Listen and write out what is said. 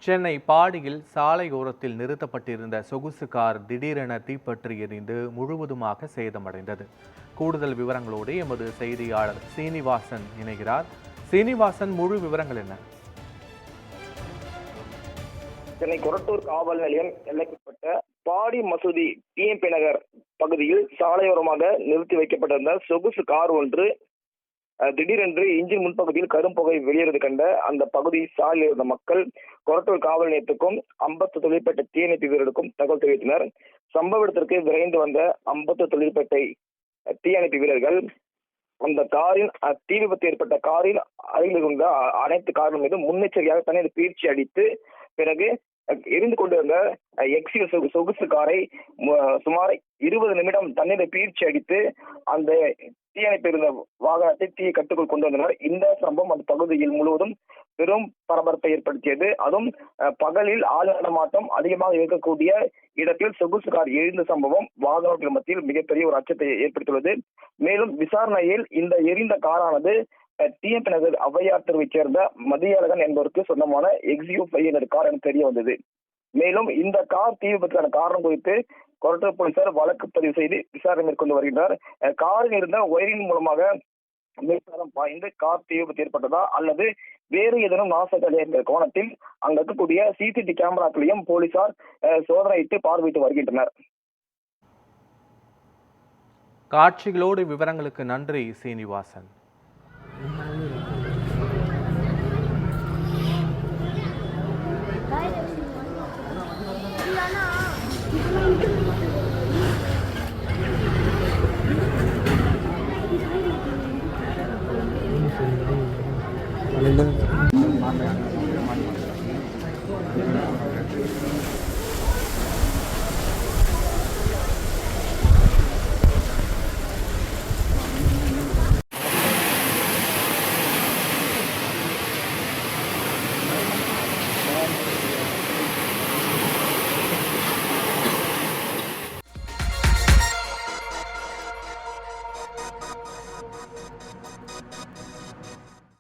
சென்னை பாடியில் சாலையோரத்தில் நிறுத்தப்பட்டிருந்த சொகுசு கார் திடீரென தீப்பற்றி எரிந்து முழுவதுமாக சேதமடைந்தது. கூடுதல் விவரங்களோடு எமது செய்தியாளர் சீனிவாசன் இணைகிறார். சீனிவாசன், முழு விவரங்கள் என்ன? சென்னை கொரட்டூர் காவல் நிலையம் எல்லைக்குட்பட்ட பாடி மசூதி டிஎம்பி நகர் பகுதியில் சாலையோரமாக நிறுத்தி வைக்கப்பட்டிருந்த சொகுசு கார் ஒன்று திடீரென்று இன்ஜின் முன்பகுதியில் கரும்புகை வெளியேறது கண்ட அந்த பகுதி சாலையில் இருந்த மக்கள் கொரட்டூர் காவல் நிலையத்துக்கும் அம்பத்தூர் தொழிற்பேட்டை தீயணைப்பு வீரருக்கும் தகவல் தெரிவித்தனர். சம்பவ இடத்திற்கு விரைந்து வந்த அம்பத்தூர் தொழிற்பேட்டை தீயணைப்பு வீரர்கள் அந்த காரின் தீ விபத்து ஏற்பட்ட காரில் அருகில் இருந்த அனைத்து கார்கள் மீது முன்னெச்சரிக்கையாக தண்ணீர் பீழ்ச்சி அடித்து பிறகு எரிந்து கொண்டிருந்த எக்ஸில் சொகுசு காரை சுமார் 20 நிமிடம் தண்ணீரை பீழ்ச்சி அடித்து அந்த தீயணைப்பு இருந்த வாகனத்தை தீயை கட்டுக்குள் கொண்டு வந்தனர். இந்த சம்பவம் அந்த பகுதியில் முழுவதும் பெரும் பரபரப்பை ஏற்படுத்தியது. அதுவும் பகலில் ஆள் நடமாட்டம் அதிகமாக இருக்கக்கூடிய இடத்தில் சொகுசு கார் எரிந்த சம்பவம் வாகனத்தின் மத்தியில் மிகப்பெரிய ஒரு அச்சத்தை ஏற்படுத்தியுள்ளது. மேலும் விசாரணையில் இந்த எரிந்த காரானது டிஎம்பி நகர் ஔவையார் தெருவைச் சேர்ந்த மதியழகன் என்பவருக்கு சொந்தமான எக்ஸியூ 5 என்ற கார் என தெரிய வந்தது. மேலும் இந்த கார் தீ விபத்துக்கான காரணம் குறித்து கொரட்டூர் போலீசார் வழக்கு பதிவு செய்து விசாரணை மேற்கொண்டு வருகின்றனர். காரில் இருந்த ஒயரிங் மூலமாக மின்சாரம் பாய்ந்து கார் தீ விபத்து ஏற்பட்டதா அல்லது வேறு ஏதேனும் நாசங்கள் என்ற கோணத்தில் அங்கு இருக்கக்கூடிய சிசிடிவி கேமராக்களையும் போலீசார் சோதனையிட்டு பார்வையிட்டு வருகின்றனர். காட்சிகளோடு விவரங்களுக்கு நன்றி சீனிவாசன்.